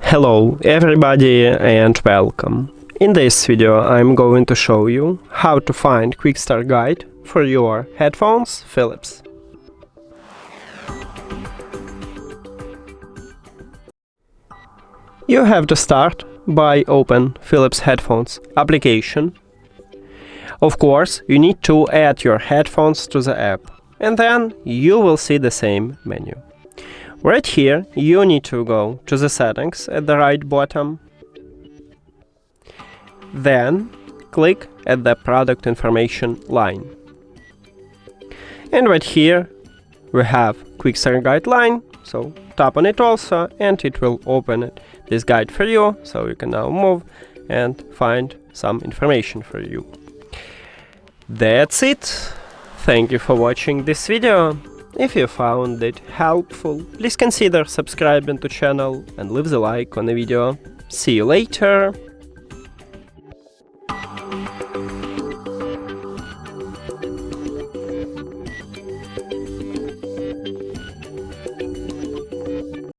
Hello everybody and welcome. In this video I'm going to show you how to find quick start guide for your headphones Philips. You have to start by open Philips headphones application. Of course, you need to add your headphones to the app, and then you will see the same menu. Right here, you need to go to the settings at the right bottom. Then click at the product information line. And right here we have quick start guide line, so tap on it also and it will open this guide for you, so you can now move and find some information for you. That's it. Thank you for watching this video. If you found it helpful, please consider subscribing to channel and leave the like on the video. See you later!